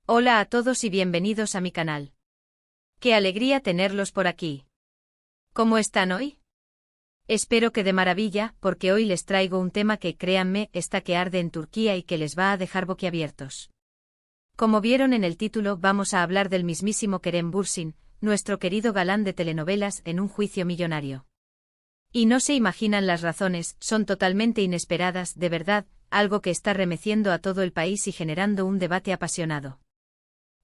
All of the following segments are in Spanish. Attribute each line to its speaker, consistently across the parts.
Speaker 1: Hola a todos y bienvenidos a mi canal. Qué alegría tenerlos por aquí. ¿Cómo están hoy? Espero que de maravilla, porque hoy les traigo un tema que, créanme, está que arde en Turquía y que les va a dejar boquiabiertos. Como vieron en el título, vamos a hablar del mismísimo Kerem Bürsin, nuestro querido galán de telenovelas en un juicio millonario. Y no se imaginan las razones, son totalmente inesperadas, de verdad, algo que está remeciendo a todo el país y generando un debate apasionado.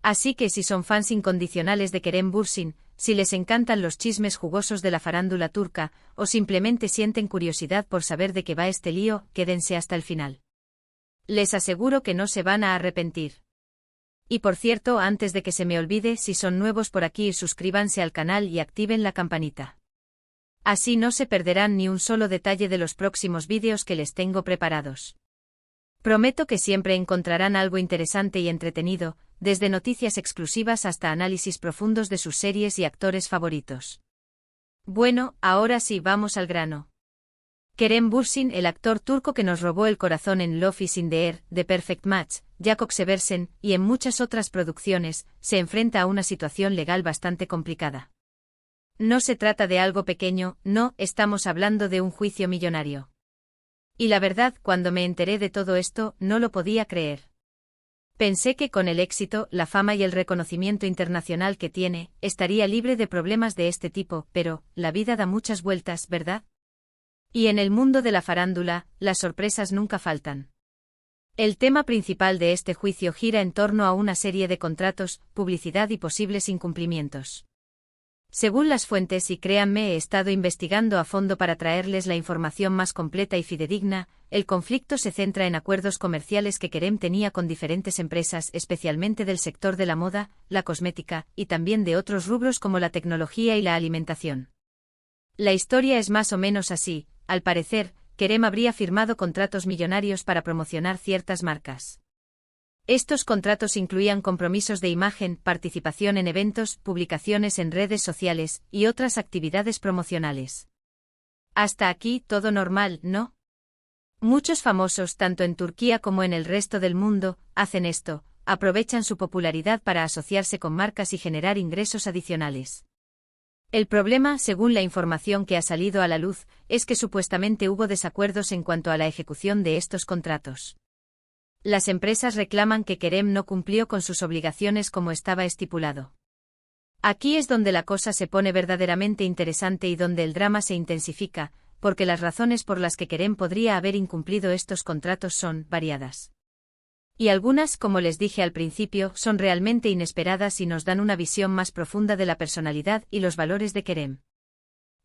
Speaker 1: Así que si son fans incondicionales de Kerem Bürsin, si les encantan los chismes jugosos de la farándula turca, o simplemente sienten curiosidad por saber de qué va este lío, quédense hasta el final. Les aseguro que no se van a arrepentir. Y por cierto, antes de que se me olvide, si son nuevos por aquí, suscríbanse al canal y activen la campanita. Así no se perderán ni un solo detalle de los próximos vídeos que les tengo preparados. Prometo que siempre encontrarán algo interesante y entretenido, desde noticias exclusivas hasta análisis profundos de sus series y actores favoritos. Bueno, ahora sí vamos al grano. Kerem Bürsin, el actor turco que nos robó el corazón en Love is in the Air, The Perfect Match, Jakob Seversen, y en muchas otras producciones, se enfrenta a una situación legal bastante complicada. No se trata de algo pequeño, no, estamos hablando de un juicio millonario. Y la verdad, cuando me enteré de todo esto, no lo podía creer. Pensé que con el éxito, la fama y el reconocimiento internacional que tiene, estaría libre de problemas de este tipo, pero, la vida da muchas vueltas, ¿verdad? Y en el mundo de la farándula, las sorpresas nunca faltan. El tema principal de este juicio gira en torno a una serie de contratos, publicidad y posibles incumplimientos. Según las fuentes, y créanme, he estado investigando a fondo para traerles la información más completa y fidedigna, el conflicto se centra en acuerdos comerciales que Kerem tenía con diferentes empresas, especialmente del sector de la moda, la cosmética, y también de otros rubros como la tecnología y la alimentación. La historia es más o menos así: al parecer, Kerem habría firmado contratos millonarios para promocionar ciertas marcas. Estos contratos incluían compromisos de imagen, participación en eventos, publicaciones en redes sociales, y otras actividades promocionales. Hasta aquí todo normal, ¿no? Muchos famosos, tanto en Turquía como en el resto del mundo, hacen esto, aprovechan su popularidad para asociarse con marcas y generar ingresos adicionales. El problema, según la información que ha salido a la luz, es que supuestamente hubo desacuerdos en cuanto a la ejecución de estos contratos. Las empresas reclaman que Kerem no cumplió con sus obligaciones como estaba estipulado. Aquí es donde la cosa se pone verdaderamente interesante y donde el drama se intensifica, porque las razones por las que Kerem podría haber incumplido estos contratos son variadas. Y algunas, como les dije al principio, son realmente inesperadas y nos dan una visión más profunda de la personalidad y los valores de Kerem.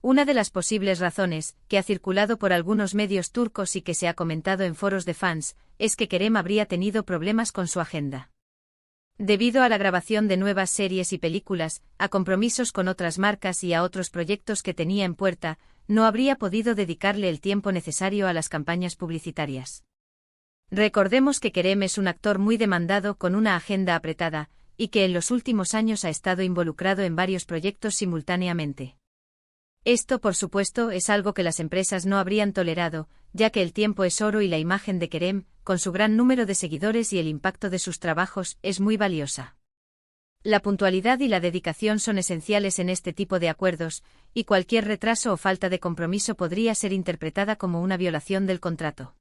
Speaker 1: Una de las posibles razones, que ha circulado por algunos medios turcos y que se ha comentado en foros de fans, es que Kerem habría tenido problemas con su agenda. Debido a la grabación de nuevas series y películas, a compromisos con otras marcas y a otros proyectos que tenía en puerta, no habría podido dedicarle el tiempo necesario a las campañas publicitarias. Recordemos que Kerem es un actor muy demandado con una agenda apretada, y que en los últimos años ha estado involucrado en varios proyectos simultáneamente. Esto, por supuesto, es algo que las empresas no habrían tolerado, ya que el tiempo es oro y la imagen de Kerem, con su gran número de seguidores y el impacto de sus trabajos, es muy valiosa. La puntualidad y la dedicación son esenciales en este tipo de acuerdos, y cualquier retraso o falta de compromiso podría ser interpretada como una violación del contrato.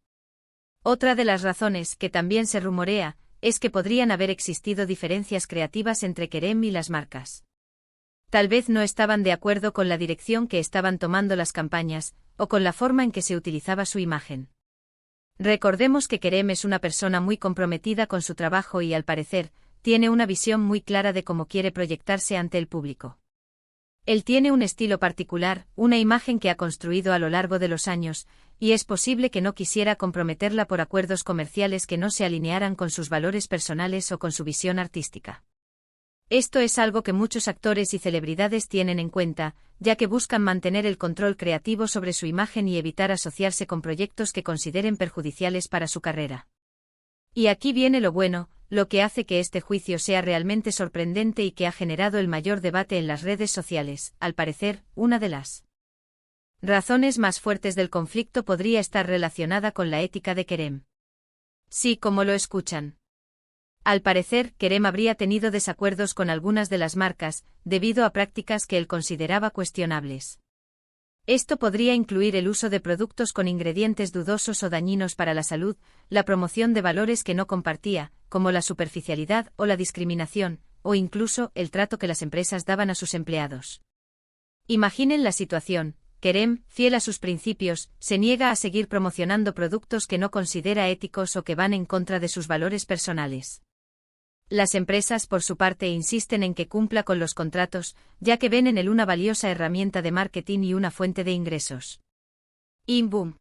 Speaker 1: Otra de las razones, que también se rumorea, es que podrían haber existido diferencias creativas entre Kerem y las marcas. Tal vez no estaban de acuerdo con la dirección que estaban tomando las campañas, o con la forma en que se utilizaba su imagen. Recordemos que Kerem es una persona muy comprometida con su trabajo y, al parecer, tiene una visión muy clara de cómo quiere proyectarse ante el público. Él tiene un estilo particular, una imagen que ha construido a lo largo de los años, y es posible que no quisiera comprometerla por acuerdos comerciales que no se alinearan con sus valores personales o con su visión artística. Esto es algo que muchos actores y celebridades tienen en cuenta, ya que buscan mantener el control creativo sobre su imagen y evitar asociarse con proyectos que consideren perjudiciales para su carrera. Y aquí viene lo bueno, lo que hace que este juicio sea realmente sorprendente y que ha generado el mayor debate en las redes sociales. Al parecer, una de las razones más fuertes del conflicto podría estar relacionada con la ética de Kerem. Sí, como lo escuchan. Al parecer, Kerem habría tenido desacuerdos con algunas de las marcas, debido a prácticas que él consideraba cuestionables. Esto podría incluir el uso de productos con ingredientes dudosos o dañinos para la salud, la promoción de valores que no compartía, como la superficialidad o la discriminación, o incluso el trato que las empresas daban a sus empleados. Imaginen la situación: Kerem, fiel a sus principios, se niega a seguir promocionando productos que no considera éticos o que van en contra de sus valores personales. Las empresas, por su parte, insisten en que cumpla con los contratos, ya que ven en él una valiosa herramienta de marketing y una fuente de ingresos. Y boom.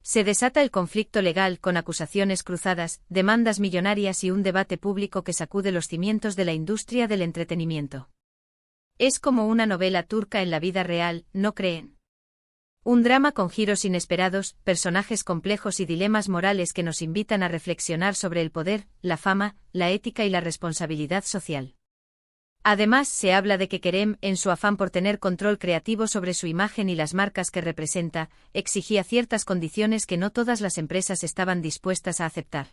Speaker 1: Se desata el conflicto legal con acusaciones cruzadas, demandas millonarias y un debate público que sacude los cimientos de la industria del entretenimiento. Es como una novela turca en la vida real, ¿no creen? Un drama con giros inesperados, personajes complejos y dilemas morales que nos invitan a reflexionar sobre el poder, la fama, la ética y la responsabilidad social. Además, se habla de que Kerem, en su afán por tener control creativo sobre su imagen y las marcas que representa, exigía ciertas condiciones que no todas las empresas estaban dispuestas a aceptar.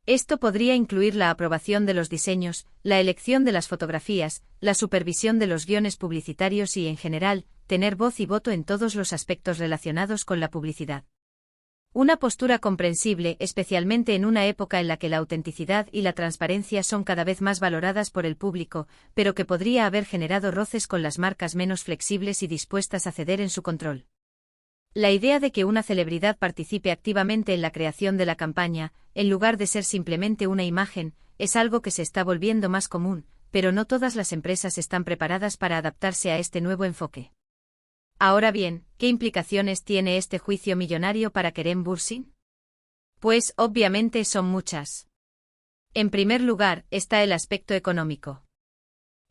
Speaker 1: Esto podría incluir la aprobación de los diseños, la elección de las fotografías, la supervisión de los guiones publicitarios y, en general, tener voz y voto en todos los aspectos relacionados con la publicidad. Una postura comprensible, especialmente en una época en la que la autenticidad y la transparencia son cada vez más valoradas por el público, pero que podría haber generado roces con las marcas menos flexibles y dispuestas a ceder en su control. La idea de que una celebridad participe activamente en la creación de la campaña, en lugar de ser simplemente una imagen, es algo que se está volviendo más común, pero no todas las empresas están preparadas para adaptarse a este nuevo enfoque. Ahora bien, ¿qué implicaciones tiene este juicio millonario para Kerem Bürsin? Pues, obviamente, son muchas. En primer lugar, está el aspecto económico.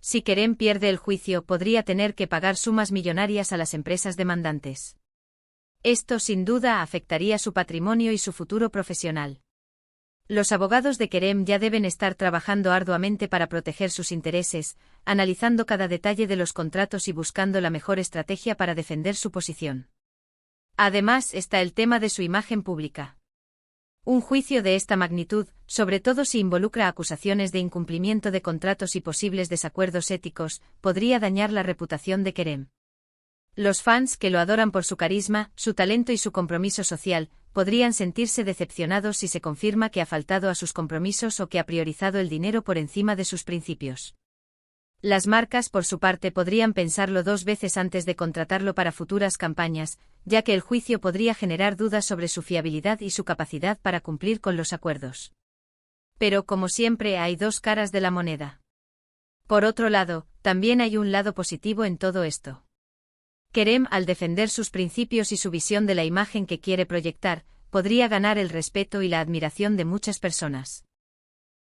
Speaker 1: Si Kerem pierde el juicio, podría tener que pagar sumas millonarias a las empresas demandantes. Esto sin duda afectaría su patrimonio y su futuro profesional. Los abogados de Kerem ya deben estar trabajando arduamente para proteger sus intereses, analizando cada detalle de los contratos y buscando la mejor estrategia para defender su posición. Además, está el tema de su imagen pública. Un juicio de esta magnitud, sobre todo si involucra acusaciones de incumplimiento de contratos y posibles desacuerdos éticos, podría dañar la reputación de Kerem. Los fans, que lo adoran por su carisma, su talento y su compromiso social, podrían sentirse decepcionados si se confirma que ha faltado a sus compromisos o que ha priorizado el dinero por encima de sus principios. Las marcas, por su parte, podrían pensarlo dos veces antes de contratarlo para futuras campañas, ya que el juicio podría generar dudas sobre su fiabilidad y su capacidad para cumplir con los acuerdos. Pero, como siempre, hay dos caras de la moneda. Por otro lado, también hay un lado positivo en todo esto. Kerem, al defender sus principios y su visión de la imagen que quiere proyectar, podría ganar el respeto y la admiración de muchas personas.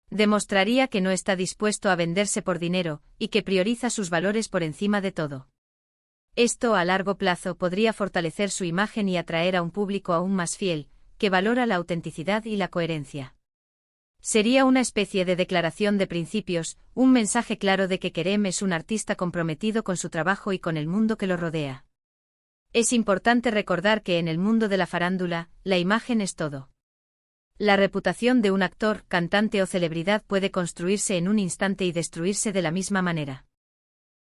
Speaker 1: Demostraría que no está dispuesto a venderse por dinero, y que prioriza sus valores por encima de todo. Esto a largo plazo podría fortalecer su imagen y atraer a un público aún más fiel, que valora la autenticidad y la coherencia. Sería una especie de declaración de principios, un mensaje claro de que Kerem es un artista comprometido con su trabajo y con el mundo que lo rodea. Es importante recordar que en el mundo de la farándula, la imagen es todo. La reputación de un actor, cantante o celebridad puede construirse en un instante y destruirse de la misma manera.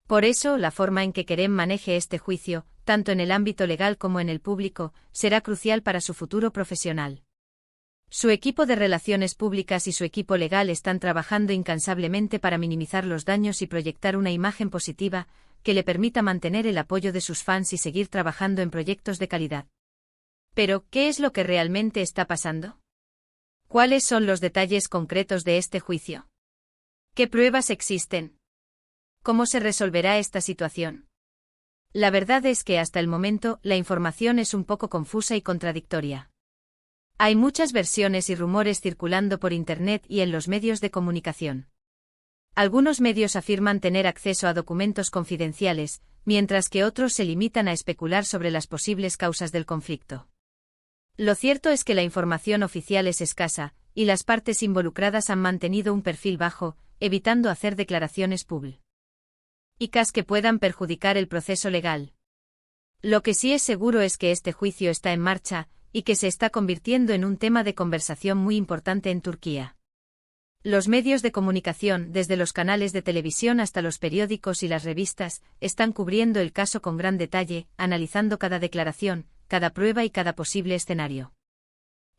Speaker 1: Por eso, la forma en que Kerem maneje este juicio, tanto en el ámbito legal como en el público, será crucial para su futuro profesional. Su equipo de relaciones públicas y su equipo legal están trabajando incansablemente para minimizar los daños y proyectar una imagen positiva, que le permita mantener el apoyo de sus fans y seguir trabajando en proyectos de calidad. Pero, ¿qué es lo que realmente está pasando? ¿Cuáles son los detalles concretos de este juicio? ¿Qué pruebas existen? ¿Cómo se resolverá esta situación? La verdad es que hasta el momento, la información es un poco confusa y contradictoria. Hay muchas versiones y rumores circulando por Internet y en los medios de comunicación. Algunos medios afirman tener acceso a documentos confidenciales, mientras que otros se limitan a especular sobre las posibles causas del conflicto. Lo cierto es que la información oficial es escasa, y las partes involucradas han mantenido un perfil bajo, evitando hacer declaraciones públicas que puedan perjudicar el proceso legal. Lo que sí es seguro es que este juicio está en marcha, y que se está convirtiendo en un tema de conversación muy importante en Turquía. Los medios de comunicación, desde los canales de televisión hasta los periódicos y las revistas, están cubriendo el caso con gran detalle, analizando cada declaración, cada prueba y cada posible escenario.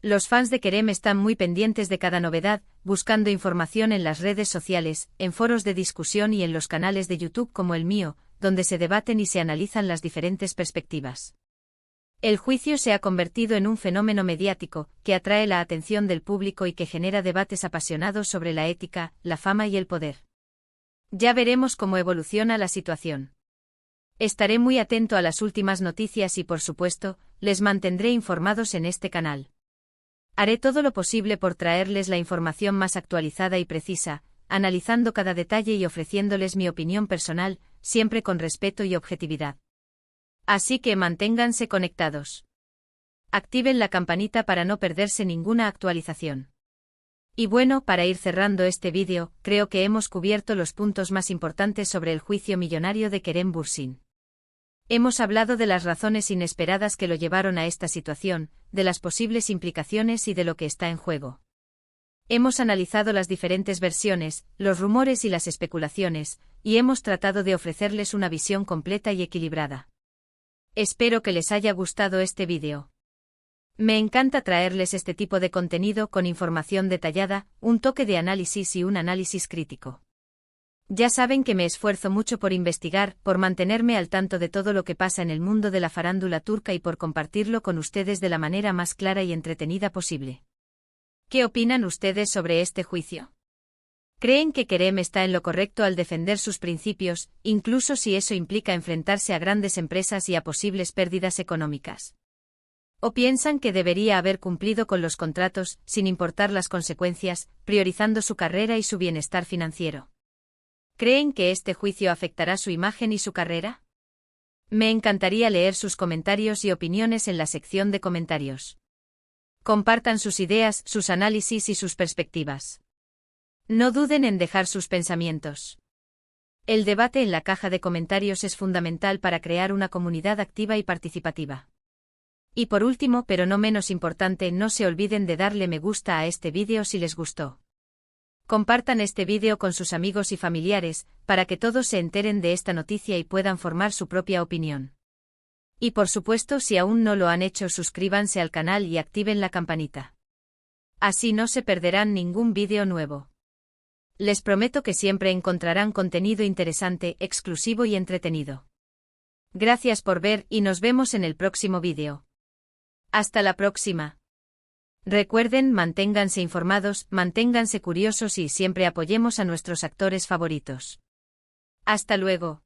Speaker 1: Los fans de Kerem están muy pendientes de cada novedad, buscando información en las redes sociales, en foros de discusión y en los canales de YouTube como el mío, donde se debaten y se analizan las diferentes perspectivas. El juicio se ha convertido en un fenómeno mediático, que atrae la atención del público y que genera debates apasionados sobre la ética, la fama y el poder. Ya veremos cómo evoluciona la situación. Estaré muy atento a las últimas noticias y, por supuesto, les mantendré informados en este canal. Haré todo lo posible por traerles la información más actualizada y precisa, analizando cada detalle y ofreciéndoles mi opinión personal, siempre con respeto y objetividad. Así que manténganse conectados. Activen la campanita para no perderse ninguna actualización. Y bueno, para ir cerrando este vídeo, creo que hemos cubierto los puntos más importantes sobre el juicio millonario de Kerem Bürsin. Hemos hablado de las razones inesperadas que lo llevaron a esta situación, de las posibles implicaciones y de lo que está en juego. Hemos analizado las diferentes versiones, los rumores y las especulaciones, y hemos tratado de ofrecerles una visión completa y equilibrada. Espero que les haya gustado este vídeo. Me encanta traerles este tipo de contenido con información detallada, un toque de análisis y un análisis crítico. Ya saben que me esfuerzo mucho por investigar, por mantenerme al tanto de todo lo que pasa en el mundo de la farándula turca y por compartirlo con ustedes de la manera más clara y entretenida posible. ¿Qué opinan ustedes sobre este juicio? ¿Creen que Kerem está en lo correcto al defender sus principios, incluso si eso implica enfrentarse a grandes empresas y a posibles pérdidas económicas? ¿O piensan que debería haber cumplido con los contratos, sin importar las consecuencias, priorizando su carrera y su bienestar financiero? ¿Creen que este juicio afectará su imagen y su carrera? Me encantaría leer sus comentarios y opiniones en la sección de comentarios. Compartan sus ideas, sus análisis y sus perspectivas. No duden en dejar sus pensamientos. El debate en la caja de comentarios es fundamental para crear una comunidad activa y participativa. Y por último, pero no menos importante, no se olviden de darle me gusta a este vídeo si les gustó. Compartan este vídeo con sus amigos y familiares, para que todos se enteren de esta noticia y puedan formar su propia opinión. Y por supuesto, si aún no lo han hecho, suscríbanse al canal y activen la campanita. Así no se perderán ningún vídeo nuevo. Les prometo que siempre encontrarán contenido interesante, exclusivo y entretenido. Gracias por ver y nos vemos en el próximo vídeo. Hasta la próxima. Recuerden, manténganse informados, manténganse curiosos y siempre apoyemos a nuestros actores favoritos. Hasta luego.